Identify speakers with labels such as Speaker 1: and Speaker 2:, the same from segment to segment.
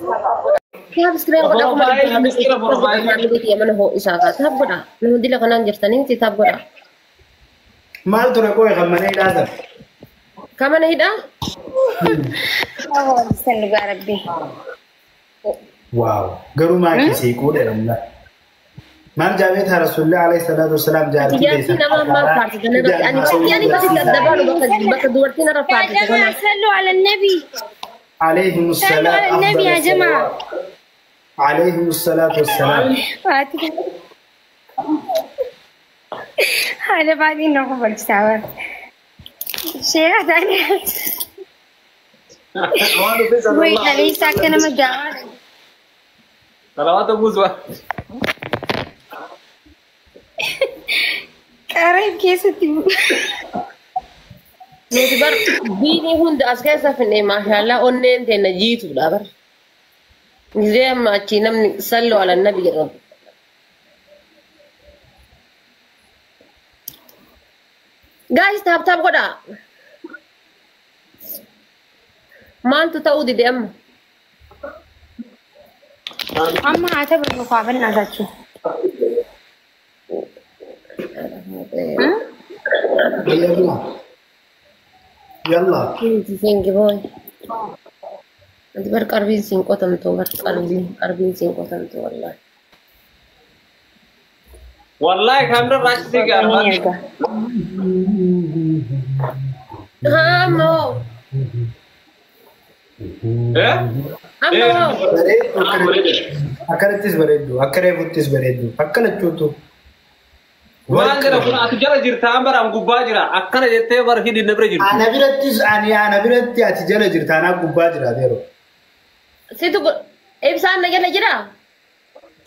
Speaker 1: Taap screen godha kuma dhibba mana hoo isaa kaa taap godha. Nama dila kanaan jirtanii ti taap godha.
Speaker 2: Maal ture koo eegamanii hidhaatan?
Speaker 1: Kamana hidhaa?
Speaker 3: Sallu gaa rabbi.
Speaker 2: Waaw garuu maa kisii quudhe dhamdha. Maal jaabeeta Rasuulillah alayhi salaatu wassalaam jaalatti
Speaker 1: Jaartii nama maal faartite nama ani bakki daddabaru bakka dubartiin irra
Speaker 3: يا
Speaker 1: faartite
Speaker 3: جماعة صلوا على النبي.
Speaker 2: عليهم
Speaker 3: صلوا
Speaker 2: السلام
Speaker 3: على النبي يا جماعة.
Speaker 2: عليهم الصلاة والسلام.
Speaker 3: هذا بعدين نقبل سوا. شيء ثاني. وين علي ساكن مجاور.
Speaker 4: صلوات ابو زوال
Speaker 3: قريب كيستي.
Speaker 1: Nuti bar diinii hunda as keessa finne maashaallah onneen teenya jiituudha bar. Gizee amma achii namni salloo ala nabi jedhamu. Guys taap godhaa. Maaltu ta'uu dide amma?
Speaker 3: أما عتب المقابل نازلتي.
Speaker 2: يلا يلا.
Speaker 1: Thank you boy. Nanti bar karbin singko tentu bar karbin singko tentu wallahi.
Speaker 4: والله كاميرا راشدي قال
Speaker 1: Hamo.
Speaker 4: ايه
Speaker 1: Hamo.
Speaker 2: Akkanattis bareeddu akka reefuttis bareeddu akka lachuutu.
Speaker 4: waan gara kun ati jala jirta ambaraan gubbaa jira akkana jettee bar hidhi nabira jirti
Speaker 2: Ana biratti ati jala jirta anaa gubbaa jira yeroo.
Speaker 1: Situ ibsaan na jala jira.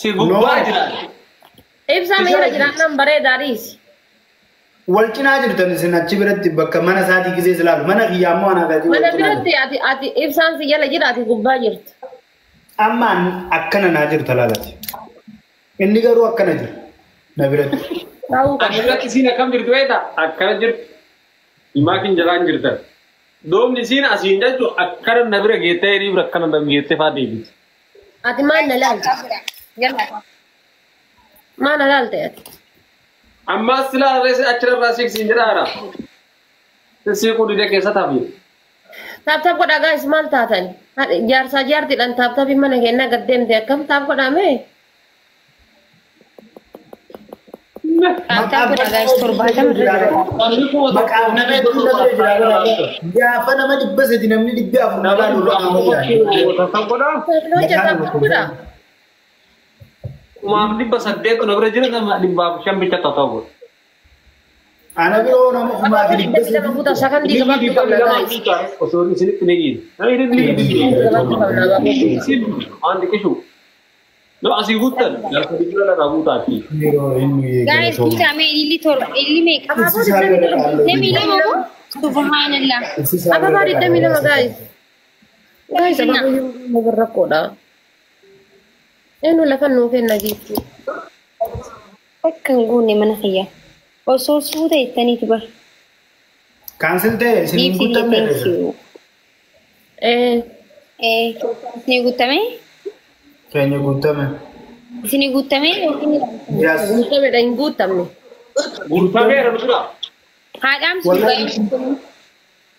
Speaker 4: si gubbaa jira
Speaker 1: Ibsaan na jala jira nan bareedaanis.
Speaker 2: Wal cinaa jirtan isin achi biratti bakka mana isaatii gisee silaalu mana kiyyaammoo anaa gadi wal
Speaker 1: Mana
Speaker 2: cinaa
Speaker 1: biratti ati ibsaan si jala jira ati gubbaa jirta.
Speaker 2: ammaan akkana naa jirta laalati. Inni garuu akkana jira na biratti.
Speaker 1: Tahu kan.
Speaker 4: akirratti siin akkam jirtu beekta akkana jirti himaa kin jalaan jirta doomni siin asiin jechu akkana nabira geettee hiriibra akkana geettee faa deebiti
Speaker 1: Ati maal na laalte? Maal na laalte ati?
Speaker 4: ammaas silaa reesi achirraa siiksiin jedhaara siiquu didee keessa taafi
Speaker 1: Taap godhaa guys maal taatan? Jaarsaa jaartiidhaan taap mana kennaa gad deemte akkam taap godhaame?
Speaker 3: Taap godhaa guys torbaatama irra jira.
Speaker 2: Maqaan nama hedduu nama jira bara. Gaafa nama 300 namni 400 nama lolaa
Speaker 1: Hojja taap godhaa.
Speaker 4: Maaf 800 nabira jira nama 500 bicha ta'uu
Speaker 2: Ana biroo nama kumaa fi 300.
Speaker 1: Kita buta sakandi kabakti qabna guys.
Speaker 4: osoo isin nigi andi kishu no asii guutan lafa dijira lafa guutaati
Speaker 3: Guys, kita main ini tor, ini make. Demi lima bu. Subhanallah.
Speaker 1: Apa bari demi nama guys? Guys, apa mau berrakot dah? Enu lakan nuken lagi.
Speaker 3: Bakkan gune mana saya. Osoo suuta ittanii tibar.
Speaker 2: Cancel ta'e isin guutamne.
Speaker 3: Isinii guutame?
Speaker 2: Keenya guutame.
Speaker 3: Isinii guutame?
Speaker 2: Yes.
Speaker 1: Guutame dah guutamne.
Speaker 4: guutameera dura
Speaker 3: Haadhaan suuta.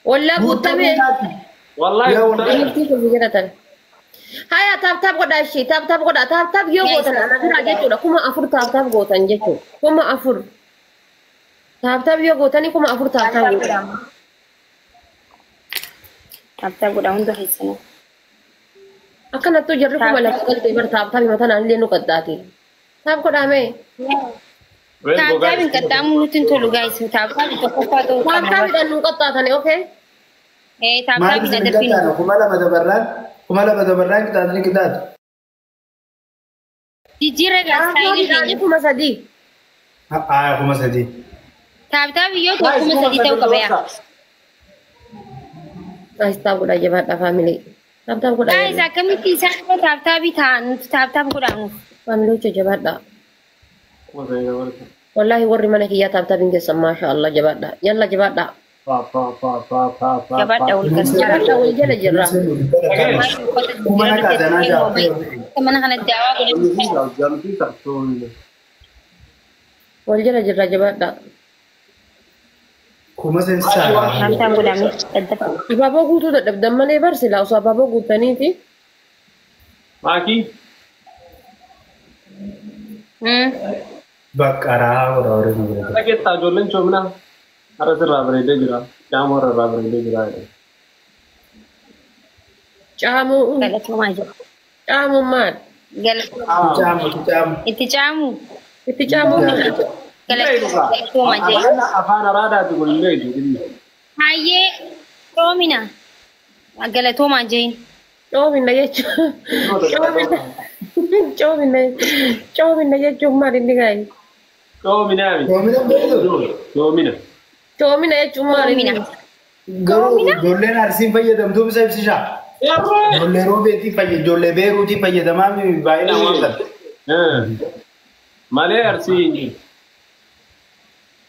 Speaker 1: Wallah guutame.
Speaker 4: wallahi
Speaker 1: Ini kegiatan. Haya tap goda shi tap goda tap yo gotan ana kira jechu da kuma afur tap gotan jechu kuma afur tap yo gotani kuma afur tap gotan
Speaker 3: Tap godha hunda keessana.
Speaker 1: akkana tu jarri kuma la qalte bar tap mata nan lenu qaddati tap goda me
Speaker 3: Taataabiin qaxxaamu nuti tolu guys. Taataabii tokkoffaa ta'uu
Speaker 1: tap
Speaker 3: qaba.
Speaker 1: dan nu qaddatan okay
Speaker 3: Taataabiin adabbiin.
Speaker 2: Kuma lama dabarraan kitaabni kitaatu.
Speaker 3: Jijjiirra gaazexaayii
Speaker 1: tap kuma sadi
Speaker 2: Kuma sadii.
Speaker 3: Taataabii yoo ta'u kuma sadii ta'uu qaba yaa.
Speaker 1: guys tap goda jabadha family tap goda
Speaker 3: Guys, akkamitti isaan taataabii ta'an taataab godhamu.
Speaker 1: family cho jabadha wallahi warri mana kiyya tap ingesa masha Allah jabadha yalla jabadha
Speaker 3: Jabaadha wal
Speaker 1: Jabaadha wal jala jirra.
Speaker 2: Kumana kaazanaa jaabee.
Speaker 3: mana kanatti daawaa godhatu.
Speaker 1: Wal jala jirra jabaadha.
Speaker 2: Kuma seensaa.
Speaker 3: Hamtaan godhame daddafa.
Speaker 1: Abaaboo guutuu dadhabdan malee barsiilaa osoo abaaboo guutaniiti.
Speaker 4: Maakii?
Speaker 2: Baqqaraa waraabare nagara.
Speaker 4: Dhageettaa ijoolleen coomina har'a sirraa bareedee jira. Caama warra irraa bareedee jira.
Speaker 1: Caamuu.
Speaker 3: Galatoomaa jira.
Speaker 1: Caamuu maal?
Speaker 3: Galatoomaa. Itti caamu.
Speaker 1: Itti caamuu maal?
Speaker 3: Galatoomaa jira.
Speaker 4: Afaan araadaati kun illee ijoollee.
Speaker 3: Hayyee coomina. Galatoomaa jeen.
Speaker 1: Coomina jechuun. Coomina jechuun maal inni gaayi?
Speaker 4: Coominaami. Coomina.
Speaker 1: Coomina jechuun maal inni?
Speaker 2: Garuu ijoolleen arsiin fayyadamtuu bisa ibsishaa. Ijoollee roobeetii ijoollee beeruutii fayyadamaa baay'inaan waan ta'e.
Speaker 4: Malee arsii.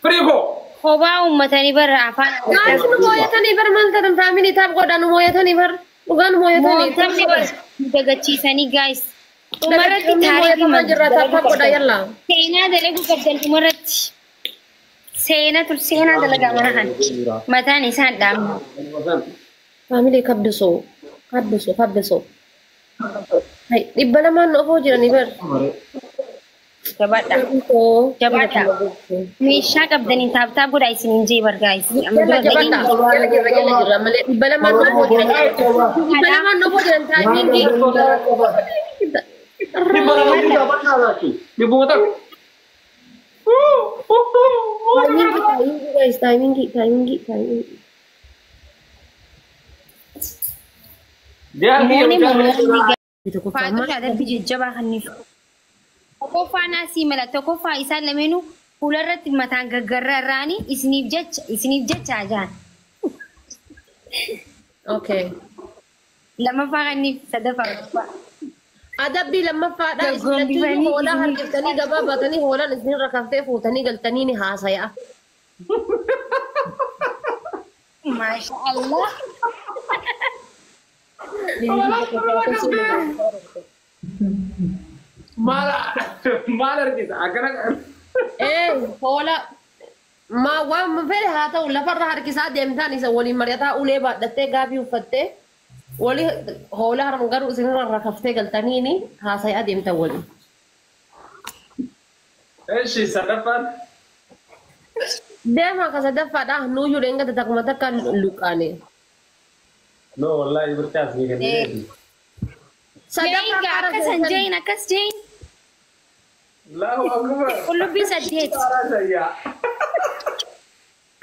Speaker 4: Firigo.
Speaker 3: Kophaa uummatanii bara afaan.
Speaker 1: Maal nu mooyatanii bar maal ta'an faamilii taaf godhan nu mooyatanii bar dhugaan mooyatanii.
Speaker 3: Mootamni bara dagachiisanii gaayis. Dhumarratti
Speaker 1: taarikii jirra taaf godha yalla.
Speaker 3: Seenaa dalaguu qabdan dhumarratti. Seenaa dalagaa mana kan mataan isaan dhaabna.
Speaker 1: Faamilii kabdisoo. Kabdisoo. Dhibba lamaan ofoo jiranii bar.
Speaker 3: Jabaadha. Meeshaa qabdanii taaptaap godhaa isiniin jee bargaayis.
Speaker 1: Jala jirra malee dhibba lamaan ofoo jiran. Dhibba lamaan ofoo jiran taa'anii. Timing.
Speaker 3: Faatu shaadarbi jajjabaa kanniif. Tokkoffaa naasii mala tokkoffaa isaan lameenuu fuularratti mataan gaggarraa irraanii isiniif jecha ajaan.
Speaker 1: Okay.
Speaker 3: Lammaffaa kanniif sadaffaa.
Speaker 1: Adabbii lammaffaadha isin hoolaa harkiftanii gabaa baatanii hoolaan isin rakaftee fuutanii galtanii ni haasaya.
Speaker 3: Masha Allah.
Speaker 4: Maal argisa akkana.
Speaker 1: Hoola waan fedhe haa ta'u lafarra harkisaa deemtaan isa waliin mari'ataa ulee baadhattee gaabii uffattee wali hoola haram garuu isinirra rakaftee galtaniini haasayaa deemtan waliin.
Speaker 4: Eeshi sadaffaan.
Speaker 1: Deemaa ka sadaffaadha nuuyyuu dheengata takkuma takka luqqaane.
Speaker 4: No wallahi birtaas ni gadi.
Speaker 3: Sadaffaa akkasan jeen akkas jeen.
Speaker 4: Allahu akbar.
Speaker 3: Qullubbii saddeet.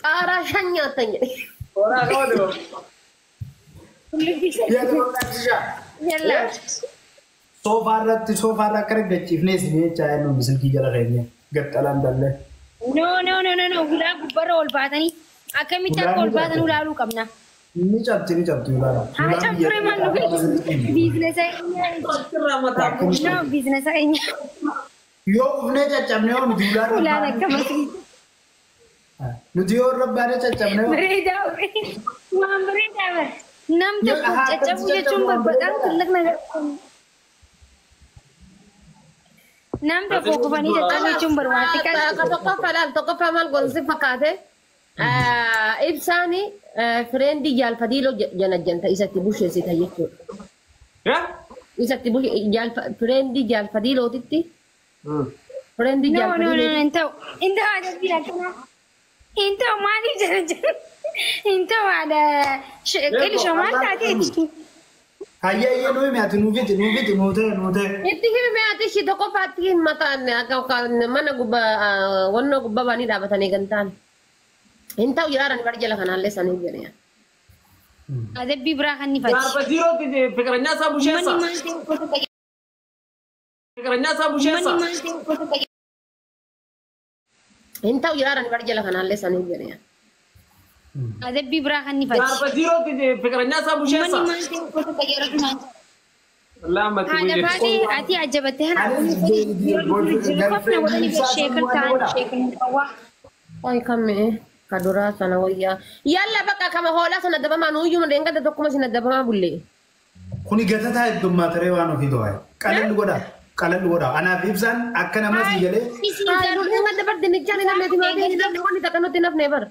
Speaker 1: Qaaraa shan nyaatan jedhe.
Speaker 4: Oraa qoodu.
Speaker 3: Qullubbii saddeet. Yalla.
Speaker 2: Soofaarra akka raggachiifnee isin jechaa jennu misilkii jala keenya gaxxalaan dallee.
Speaker 3: No. Ulaa gubbarra ol baatanii akkamitti akka ol baatan ulaaluu qabna.
Speaker 2: Ni cabti ulaala.
Speaker 3: Haa cabture maal nu gadi? Biizinesa keenya. No biizinesa keenya.
Speaker 2: Yoo ufnee caccabnee oo nuti ulaala.
Speaker 3: Ulaala akkamatti.
Speaker 2: Nuti yoo rabbaanee caccabnee oo.
Speaker 3: Bareedaa waan bareedaa bara. Nam tokko caccabuu jechuun barbaadaan tallaqna gargaara. Nam tokko kufanii caccabuu jechuun barbaadaan.
Speaker 1: Tokkoffaa maal goonsi fakkaate ibsaani fireendii jaalfadiiloo janajjanta isatti busheessita jechuudha. Isatti fireendii jaalfadiilootitti. Fireendii jaalfadiiloo.
Speaker 3: Inta'u adabbii akkanaa. Inta'u maaliif janajjanta? Inta'u ada qilisho maal taateeti?
Speaker 2: Hayyee nuyi mi'aati nuutee.
Speaker 1: Itti hime ati ishii tokkoffaatti himmataan mana gubbaa wannoo gubbaa baanii dhaabatanii gantaan. Hin ta'u jiraatan bar jala kanaallee sanii jedhee.
Speaker 3: Adabbii biraa kan ni faati.
Speaker 4: Jaalfadiilootti fikiranyaa isaa busheessa.
Speaker 1: Hin ta'u jiraatan bar jala kanaallee sanii jedhee.
Speaker 3: Adabbii biraa kan ni faati.
Speaker 4: Jaalfadiilootti fikiranyaa isaa busheessa.
Speaker 3: Haadha baadhee ati ajabattee hana jiru qofna godhanii sheekar ta'an sheekar qawwaa.
Speaker 1: Wayi kammee. كدورا سنوية يلا بقى كما هو لا سندبا ما نويو من رنجة تكما سندبا ما بولي
Speaker 2: كوني جتة هاي الدم ترى وانو في دواء كلن لودا كلن لودا أنا بيبسان أكنا ما سيجله
Speaker 1: رنجة دبر دينك جاني نملي دي ما دي نملي تكنو تنف نيبر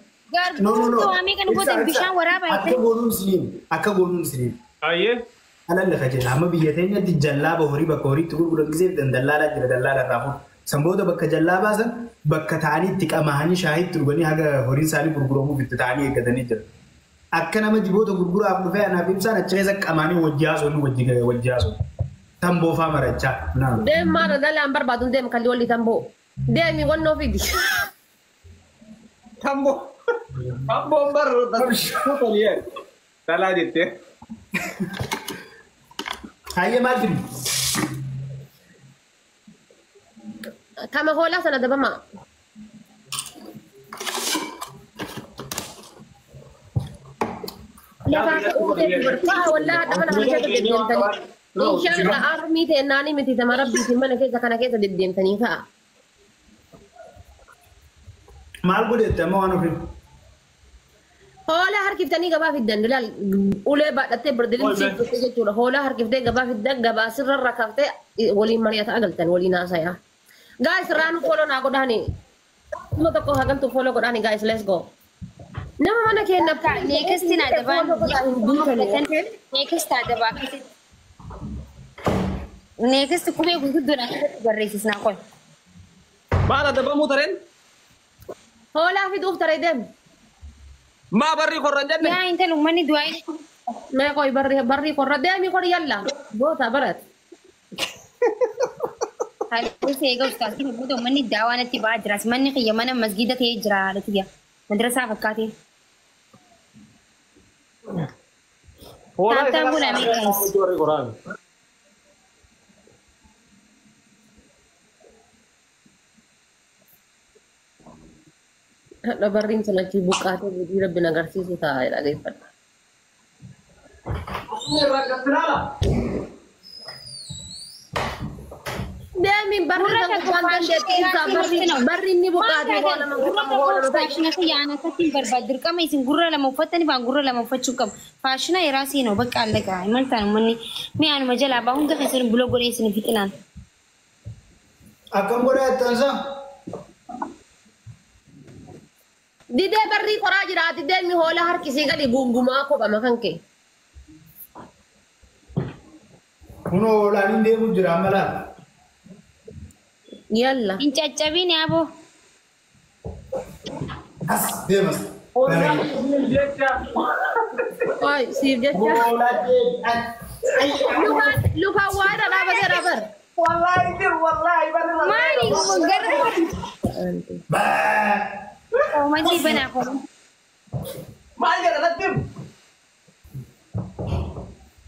Speaker 2: no no no
Speaker 3: Kami kan buatan bishan waraba
Speaker 2: akka gonun sinin
Speaker 4: Aye.
Speaker 2: أنا اللي خجل هم بيجتني دي جلابة هوري بكوري تقول قرن كذي دلالة جل دلالة رافون سمبودا بك جلابة سن بك تاني تك أماني شاهد تقولني هذا هوري سالي برجرامو في تاني كذا نيجر أكنا ما جبوده برجرام أبو فيه أنا بيمسان أتشيزك أماني وجازون وجازون تامبو فامر أتشا نعم
Speaker 1: دم ما ردا لامبر بعدين دم كلي تامبو دم يقول نو فيدي
Speaker 4: Tambo. Tambo baru tapi lihat. Salah dit ya.
Speaker 2: هاي ما أدري
Speaker 1: كما هو لا سندبا ما لا ولا دمنا ما جت الدين تاني إن شاء الله أرمي تناني متي تمرب بيتمنى كذا كنا كذا الدين تاني كا
Speaker 2: مال بودي تمام أنا في
Speaker 1: هولا هركب تاني جبا في الدن لا أولى بعد تبرد الإنسان تيجي تقول هولا هركب تاني جبا في الدن جبا سر الركبت ولي مريا تأجلتن ولي ناسا يا guys run follow na ako dani mo to ko hagan to follow ko dani guys let's go nama mana ke na
Speaker 3: ka next na da ba next da ba next kuma gudu na barresis na ko
Speaker 4: Mana ada bamu teren?
Speaker 1: hola fi duf tare dem
Speaker 4: Ma bari korran janne.
Speaker 3: ya inta lumani duai
Speaker 1: me koy barri ko rademi ko yalla bota barat
Speaker 3: hal sai ga ustaz kin gudu mani dawa na ti ba jira mani khiyamana masjida ta jira da tiya madrasa fakkati Tata gula mai guys.
Speaker 1: Nabarin sa nagsibuka ito, hindi na binagarsiso tayo lagi pa. Demi barri ng kwantan dito, barri ni bukati ko naman
Speaker 3: fashion ko yana ta tin barbadir ka mai singurra la mafata ni ba gurra la mafachu kam fashion ay rasi no baka allaga man tan munni mi an majala ba hun ga kai blog gore sin fitinan
Speaker 2: Akan boleh tansa
Speaker 1: Dide barri ko rajira dide mi hola har kisi gali gunguma ko ba makanke
Speaker 2: Kuno lanin dia mujur amalan
Speaker 1: Yalla
Speaker 3: in caccabi ne abo
Speaker 2: As dia mas
Speaker 1: Ay, si Jecha
Speaker 2: Bola dia
Speaker 1: Lupa wada rabar
Speaker 2: Wallahi
Speaker 3: mari ko garra
Speaker 2: Bah
Speaker 3: oh maji bana ko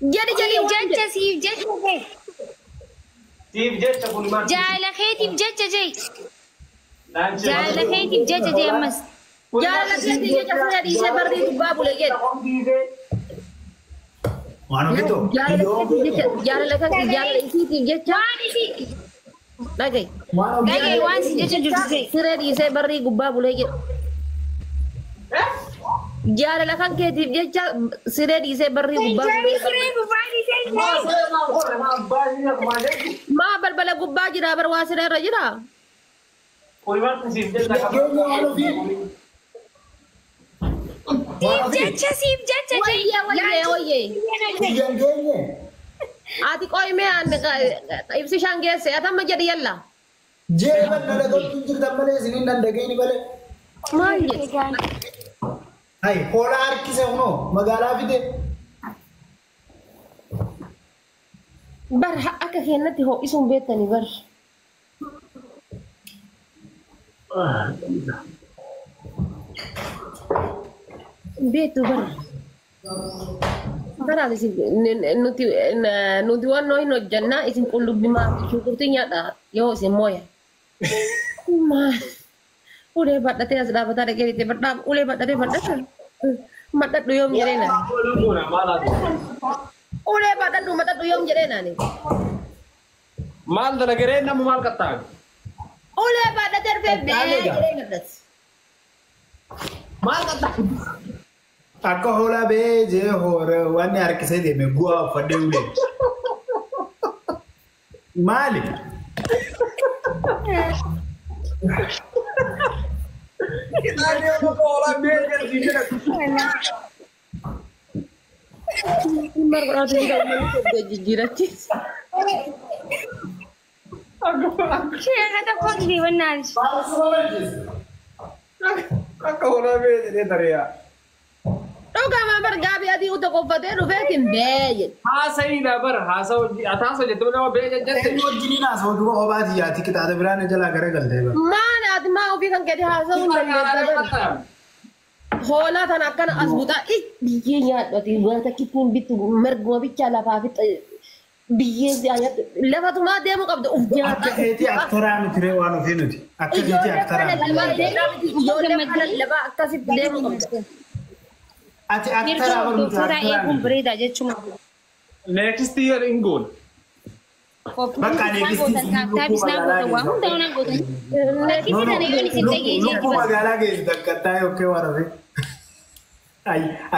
Speaker 1: Jadi
Speaker 3: jacca si jacca be jala khayti jacca jay jala khayti jacca jay amas
Speaker 1: Jala khayti jacca saya di se barri babu lagi
Speaker 2: Mano gitu
Speaker 1: Jala khayti jacca
Speaker 3: wani si
Speaker 1: lagi
Speaker 2: Mano
Speaker 3: lagi wani si jacca jurte
Speaker 1: sire di se barri babu lagi Jala lakan khayti jacca sire di se barri babu Ma balbala gubba jira bar wasire rajira
Speaker 3: jacca si jacca jay
Speaker 1: Oye Ati koy me an ibsi shange se ata ma jadi yalla
Speaker 2: Jeban nada kau tunjuk tambah sini nanda gini balik
Speaker 1: Manje
Speaker 2: Hai pola arki se uno magala fide
Speaker 1: bar aka kennati ho isum betani bar betu bar bara disi nuti wanno ino janna isin kullu bima syukurti nyata yo si moya ma ule badda te asda bata de kete badda ule badda de badda madat duyom jerena ule badda du madat duyom jerena ni
Speaker 4: Mal da nagere na mal katag.
Speaker 1: ule badda terfe be jerena das
Speaker 2: Maal qaxxaa? Akka hoolaa bee jee hoora waan harkisee deeme bu'aa uffadhee ulee. Maali?
Speaker 3: Sheekha tokko gidi wannaanis.
Speaker 4: Akka hoolaa bee jedhee tareeyaa.
Speaker 1: Dhugaa margaa biyyaatti uta qoffatee dhufeetiin beeye.
Speaker 4: Haasa'idha bara haasa'u jettee nama bee jette.
Speaker 2: Inni wajjiniin haasa'u duba obaati yaati qixaata biraan jalaa gara galtee bara.
Speaker 1: Maali ati maa ofii kan gadi haasa'uu hin dandeetta. Hoolaa tan akkana as butaa biyyee nyaadhoti wanta kittiin bittu marguma bichaa lafaa fi biyyee lafatumaa deemuu qabda uf
Speaker 2: Akka
Speaker 1: nyaata.
Speaker 2: keetii aktoraa nuti ree waan ofii nuti. Akka keetii aktoraa nuti.
Speaker 1: Ijoollee kana lafaa akkasitti deemuu qabda.
Speaker 2: Ati aktoraa
Speaker 3: Mirga
Speaker 2: barumsa
Speaker 3: doktoraa
Speaker 2: aktoraa
Speaker 3: eeguun
Speaker 2: nuti.
Speaker 3: bareeda jechuun.
Speaker 4: Next year in goal.
Speaker 2: Bakka adeemsistii
Speaker 3: Taabis naa gootan waa hundaa naa gootan. Lakkisi sana yoon isin dhageessee
Speaker 2: lukkuu magaalaa keessatti akkattaa yookiin waan ofii.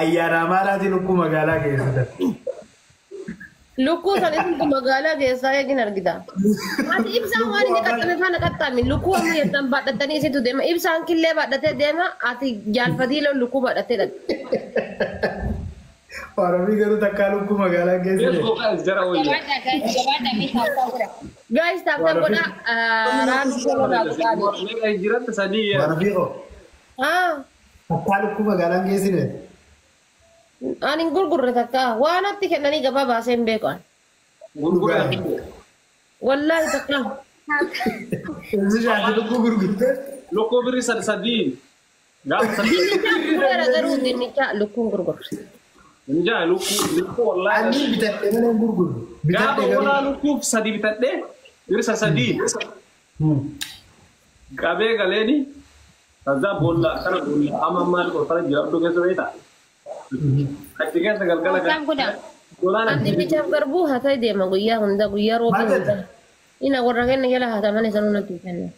Speaker 2: Ayyaana amaalaatiin lukkuu magaalaa keessatti.
Speaker 1: Lukkuu san isin magaalaa keessaa eegin argita. Ati ibsaan waan inni qaxxame faana qaxxame lukkuu amma jettan baadhatanii isitu deema. Ibsaan killee baadhatee deema ati jaalfatii loon lukkuu baadhatee dhaqe.
Speaker 2: Waan ofii garuu takkaa lukkuu magaalaa
Speaker 4: Let's
Speaker 2: keessatti.
Speaker 4: go guys, jara wayya.
Speaker 3: Gabaadhaa mee taa'u godha.
Speaker 1: Guys taafta godha raamsi godha godhaa.
Speaker 4: Meeqa jiranta sadii
Speaker 2: Waan ofii hoo takkaa lukkuu magaalaa keessatti.
Speaker 1: Ani gurgurre takka waan atti kennanii gabaa baasee hin beekan.
Speaker 4: gurgura.
Speaker 1: Wallaahi takka.
Speaker 2: Inni shaakii lukkuu gurgurtee.
Speaker 4: Lokkoo birri sadii. Gaafa sadii.
Speaker 1: Dinnichaa garuu dinnichaa lukkuun gurgurre.
Speaker 4: Injaa lukkuu wallaahi.
Speaker 2: Ani bitadhee malee hin gurgurru.
Speaker 4: Gaafa
Speaker 2: Bitadhee
Speaker 4: walaa
Speaker 2: garuu.
Speaker 4: lukkuuf sadii bitadhee birsa sadii. Qabee galeeni. Kaza boolla akkana boolla amma maal qorfana jira iddoo keessa beektaa? Achi keessa galgala
Speaker 3: Isaan godha.
Speaker 4: golaan
Speaker 1: Ati dinnichaaf garbuu haa ta'e deema guyyaa hunda guyyaa roobii hunda. Ina warra kenna jala haa ta'an malee sanuu natti kenna.